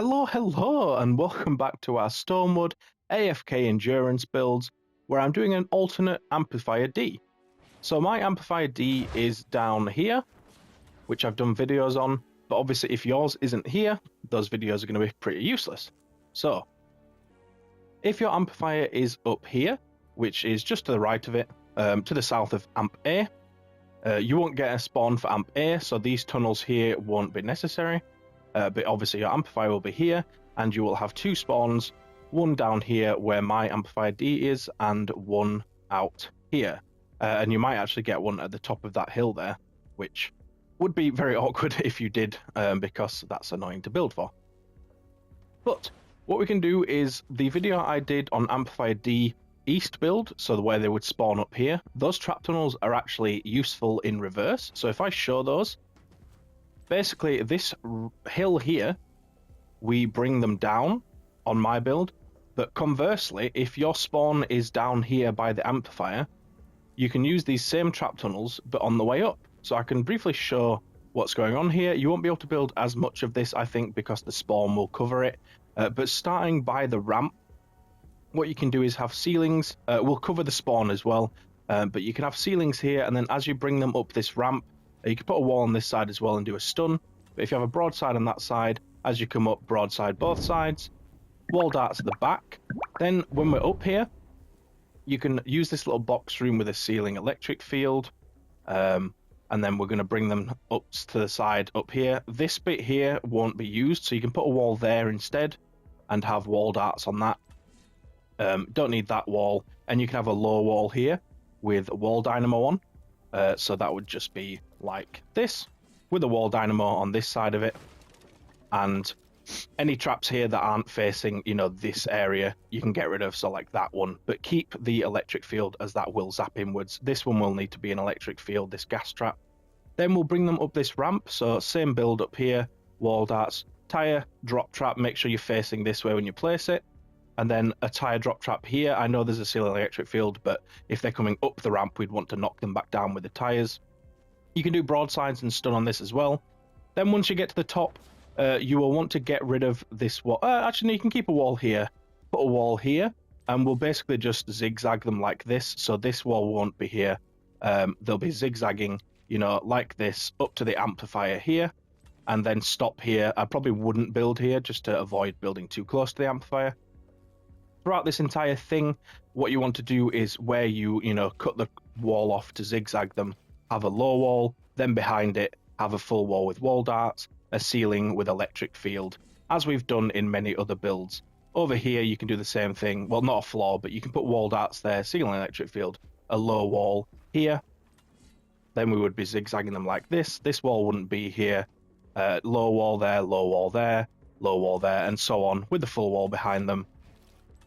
Hello, and welcome back to our Stonewood AFK Endurance builds, where I'm doing an alternate Amplifier D. So my Amplifier D is down here, which I've done videos on, but obviously if yours isn't here, those videos are going to be pretty useless. So, if your Amplifier is up here, which is just to the right of it, to the south of Amp A, you won't get a spawn for Amp A, so these tunnels here won't be necessary. But obviously your amplifier will be here, and you will have two spawns, one down here where my amplifier D is, and one out here. And you might actually get one at the top of that hill there, which would be very awkward if you did, because that's annoying to build for. But what we can do is, the video I did on amplifier D east build, so where they would spawn up here, those trap tunnels are actually useful in reverse. So if I show those, basically, this hill here, we bring them down on my build, but conversely, if your spawn is down here by the amplifier, you can use these same trap tunnels, but on the way up. So I can briefly show what's going on here. You won't be able to build as much of this, I think, because the spawn will cover it, but starting by the ramp, what you can do is have ceilings. We'll cover the spawn as well, but you can have ceilings here, and then as you bring them up this ramp, you can put a wall on this side as well and do a stun. But if you have a broadside on that side, as you come up, broadside both sides, wall darts at the back. Then when we're up here, you can use this little box room with a ceiling electric field. And then we're going to bring them up to the side up here. This bit here won't be used, so you can put a wall there instead and have wall darts on that. Don't need that wall. And you can have a low wall here with a wall dynamo on. So that would just be like this, with a wall dynamo on this side of it, and any traps here that aren't facing, this area, you can get rid of, so like that one, but keep the electric field, as that will zap inwards. This one will need to be an electric field, this gas trap. Then we'll bring them up this ramp, so same build up here, wall darts, tire, drop trap, make sure you're facing this way when you place it, and then a tire drop trap here. I know there's a ceiling electric field, but if they're coming up the ramp, we'd want to knock them back down with the tires. You can do broadsides and stun on this as well. Then once you get to the top, you will want to get rid of this wall. Actually, no, you can keep a wall here, put a wall here, and we'll basically just zigzag them like this. So this wall won't be here. They'll be zigzagging, like this, up to the amplifier here, and then stop here. I probably wouldn't build here just to avoid building too close to the amplifier. Throughout this entire thing, what you want to do is where you, cut the wall off to zigzag them, have a low wall, then behind it, have a full wall with wall darts, a ceiling with electric field, as we've done in many other builds. Over here, you can do the same thing. Well, not a floor, but you can put wall darts there, ceiling electric field, a low wall here. Then we would be zigzagging them like this. This wall wouldn't be here. Low wall there, low wall there, low wall there, and so on, with the full wall behind them.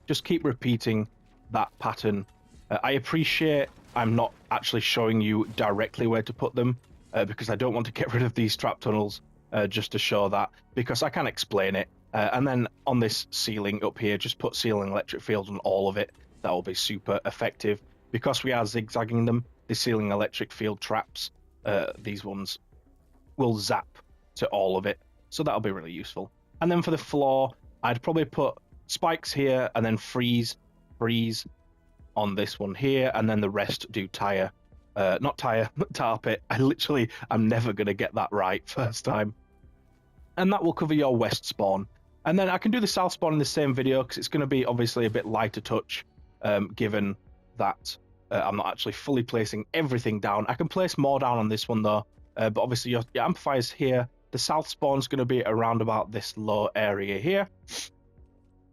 Just keep repeating that pattern. I appreciate I'm not actually showing you directly where to put them, because I don't want to get rid of these trap tunnels, just to show that, because I can explain it. And then on this ceiling up here, just put ceiling electric field on all of it. That will be super effective. Because we are zigzagging them, the ceiling electric field traps, these ones, will zap to all of it. So that'll be really useful. And then for the floor, I'd probably put spikes here, and then freeze on this one here, and then the rest do tire. Not tire, tar pit. I'm never going to get that right first time. And that will cover your west spawn. And then I can do the south spawn in the same video, because it's going to be obviously a bit lighter touch, given that I'm not actually fully placing everything down. I can place more down on this one though, but obviously your amplifier's here. The south spawn's going to be around about this low area here.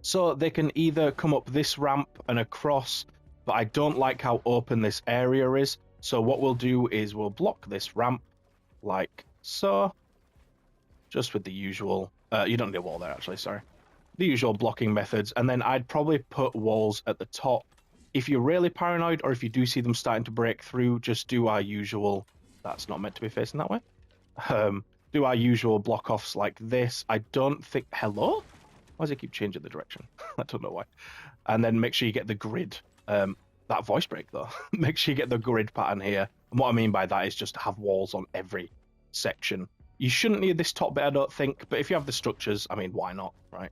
So they can either come up this ramp and across, but I don't like how open this area is. So what we'll do is we'll block this ramp like so, just with the usual, you don't need a wall there actually, sorry. The usual blocking methods, and then I'd probably put walls at the top. If you're really paranoid, or if you do see them starting to break through, just do our usual, that's not meant to be facing that way. Do our usual block offs like this. I don't think, hello? Why does it keep changing the direction? I don't know why. And then make sure you get the grid. That voice break though. Make sure you get the grid pattern here. And what I mean by that is just have walls on every section. You shouldn't need this top bit, I don't think, but if you have the structures, I mean, why not, right?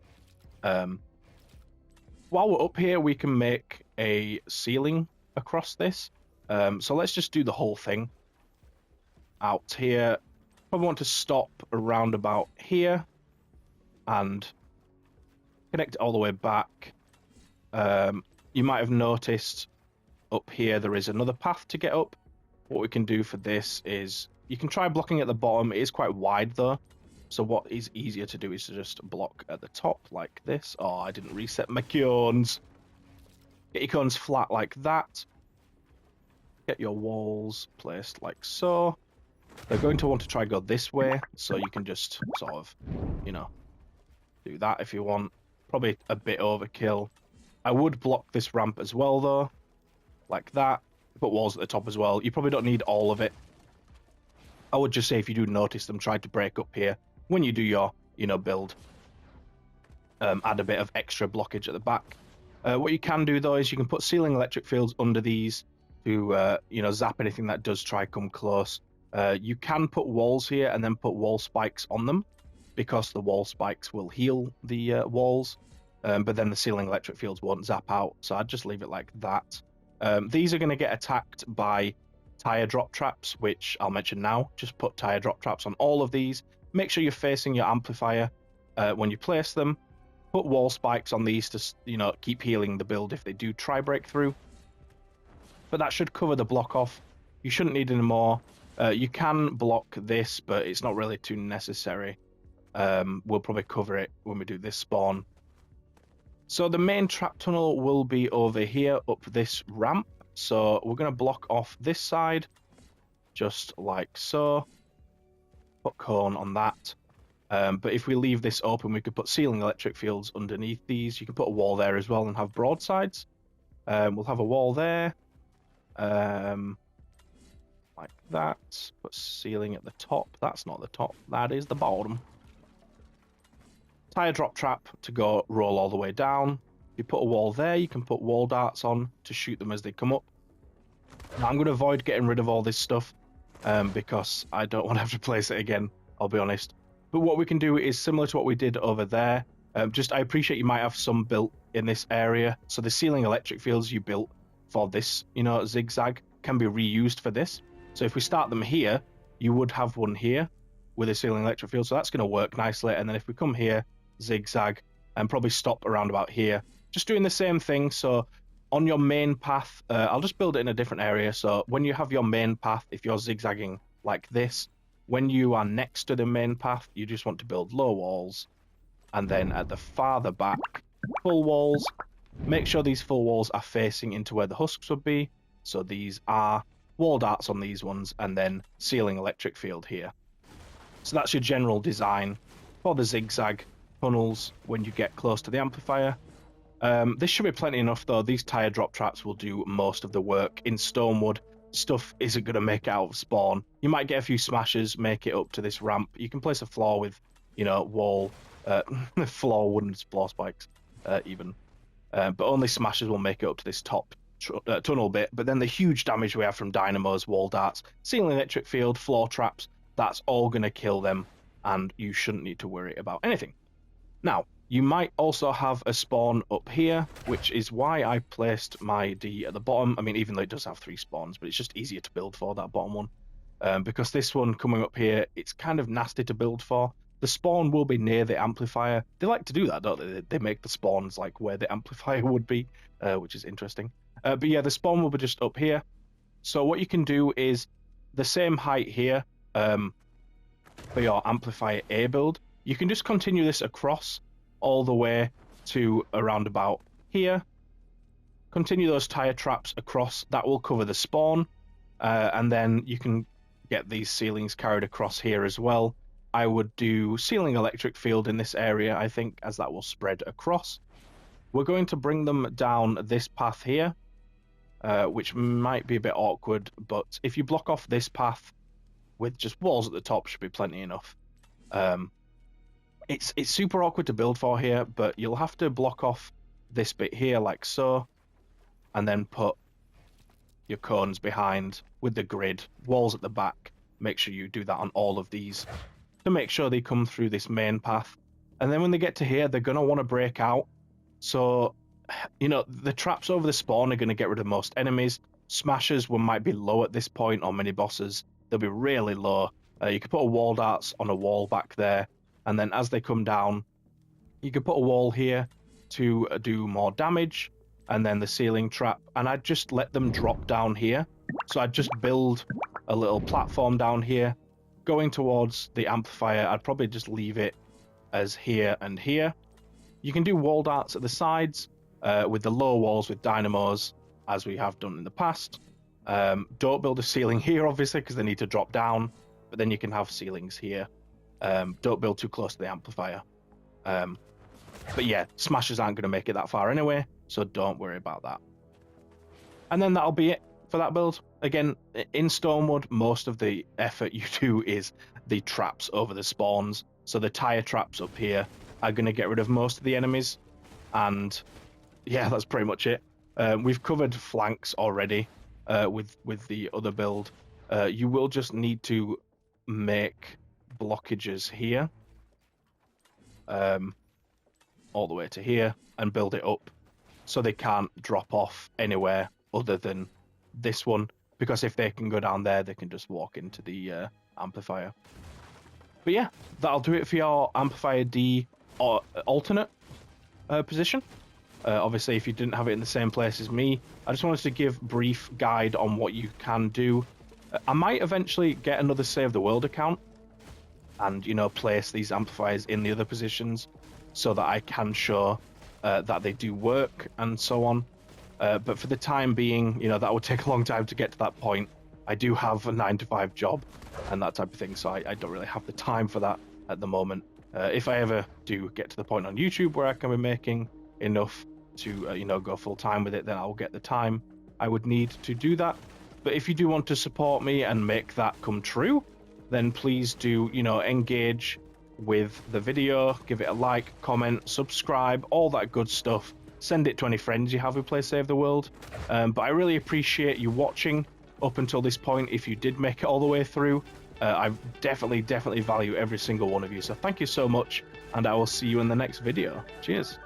While we're up here, we can make a ceiling across this. So let's just do the whole thing out here. Probably want to stop around about here and connect it all the way back. You might have noticed up here there is another path to get up. What we can do for this is you can try blocking at the bottom. It is quite wide though, so what is easier to do is to just block at the top like this. Oh, I didn't reset my cones. Get your cones flat like that. Get your walls placed like so. They're going to want to try go this way, so you can just sort of, you know, do that if you want. Probably a bit overkill. I would block this ramp as well though, like that. Put walls at the top as well. You probably don't need all of it. I would just say if you do notice them try to break up here when you do your, you know, build, add a bit of extra blockage at the back. What you can do though is you can put ceiling electric fields under these to, you know, zap anything that does try come close. You can put walls here and then put wall spikes on them, because the wall spikes will heal the walls, but then the ceiling electric fields won't zap out, so I'd just leave it like that. These are going to get attacked by tire drop traps, which I'll mention now. Just put tire drop traps on all of these. Make sure you're facing your amplifier when you place them. Put wall spikes on these to, you know, keep healing the build if they do try break through. But that should cover the block off. You shouldn't need any more. You can block this, but it's not really too necessary. We'll probably cover it when we do this spawn. So the main trap tunnel will be over here up this ramp. So we're going to block off this side, just like so. Put cone on that. But if we leave this open, we could put ceiling electric fields underneath these. You can put a wall there as well and have broadsides. We'll have a wall there. Like that. Put ceiling at the top. That's not the top. That is the bottom. Tire drop trap to go roll all the way down. If you put a wall there, you can put wall darts on to shoot them as they come up. Now I'm going to avoid getting rid of all this stuff because I don't want to have to place it again, I'll be honest. But what we can do is similar to what we did over there. I appreciate you might have some built in this area. So the ceiling electric fields you built for this, you know, zigzag can be reused for this. So if we start them here, you would have one here with a ceiling electric field. So that's going to work nicely. And then if we come here, zigzag, and probably stop around about here, just doing the same thing. So on your main path, I'll just build it in a different area. So when you have your main path, if you're zigzagging like this, when you are next to the main path, you just want to build low walls. And then at the farther back, full walls. Make sure these full walls are facing into where the husks would be. So these are wall darts on these ones, and then ceiling electric field here. So that's your general design for the zigzag tunnels when you get close to the amplifier. This should be plenty enough though. These tire drop traps will do most of the work. In Stonewood, stuff isn't going to make it out of spawn. You might get a few smashes, make it up to this ramp. You can place a floor with, you know, wall, floor wooden floor spikes even. But only smashes will make it up to this top tunnel bit. But then the huge damage we have from dynamos, wall darts, ceiling electric field, floor traps, that's all going to kill them, and you shouldn't need to worry about anything. Now, you might also have a spawn up here, which is why I placed my D at the bottom. I mean, even though it does have 3 spawns, but it's just easier to build for, that bottom one. Because this one coming up here, it's kind of nasty to build for. The spawn will be near the amplifier. They like to do that, don't they? They make the spawns like where the amplifier would be, which is interesting. But yeah, the spawn will be just up here. So what you can do is the same height here for your amplifier A build. You can just continue this across all the way to around about here. Continue those tire traps across. That will cover the spawn. And then you can get these ceilings carried across here as well. I would do ceiling electric field in this area, I think, as that will spread across. We're going to bring them down this path here, which might be a bit awkward, but if you block off this path with just walls at the top, should be plenty enough. It's super awkward to build for here, but you'll have to block off this bit here like so, and then put your cones behind with the grid, walls at the back. Make sure you do that on all of these. to make sure they come through this main path. And then when they get to here, they're going to want to break out. So, you know, the traps over the spawn are going to get rid of most enemies. Smashers might be low at this point, or mini bosses. They'll be really low. You can put a wall darts on a wall back there, and then as they come down, you can put a wall here to do more damage, and then the ceiling trap, and I'd just let them drop down here. So I'd just build a little platform down here, going towards the amplifier. I'd probably just leave it as here and here. You can do wall darts at the sides with the low walls with dynamos, as we have done in the past. Don't build a ceiling here, obviously, because they need to drop down, but then you can have ceilings here. Don't build too close to the amplifier. But yeah, smashers aren't going to make it that far anyway, so don't worry about that. And then that'll be it for that build. Again, in Stonewood, most of the effort you do is the traps over the spawns. So the tire traps up here are going to get rid of most of the enemies. And yeah, that's pretty much it. We've covered flanks already with the other build. You will just need to make blockages here. All the way to here, and build it up so they can't drop off anywhere other than this one, because if they can go down there, they can just walk into the amplifier. But yeah, that'll do it for your amplifier D or alternate position. Obviously, if you didn't have it in the same place as me, I just wanted to give brief guide on what you can do. I might eventually get another Save the World account and, you know, place these amplifiers in the other positions so that I can show that they do work and so on. But for the time being, you know, that would take a long time to get to that point. I do have a 9-to-5 job and that type of thing, so I don't really have the time for that at the moment. If I ever do get to the point on YouTube where I can be making enough to, you know, go full time with it, then I'll get the time I would need to do that. But if you do want to support me and make that come true, then please do, you know, engage with the video, give it a like, comment, subscribe, all that good stuff. Send it to any friends you have who play Save the World. But I really appreciate you watching up until this point. If you did make it all the way through, I definitely value every single one of you. So thank you so much, and I will see you in the next video. Cheers.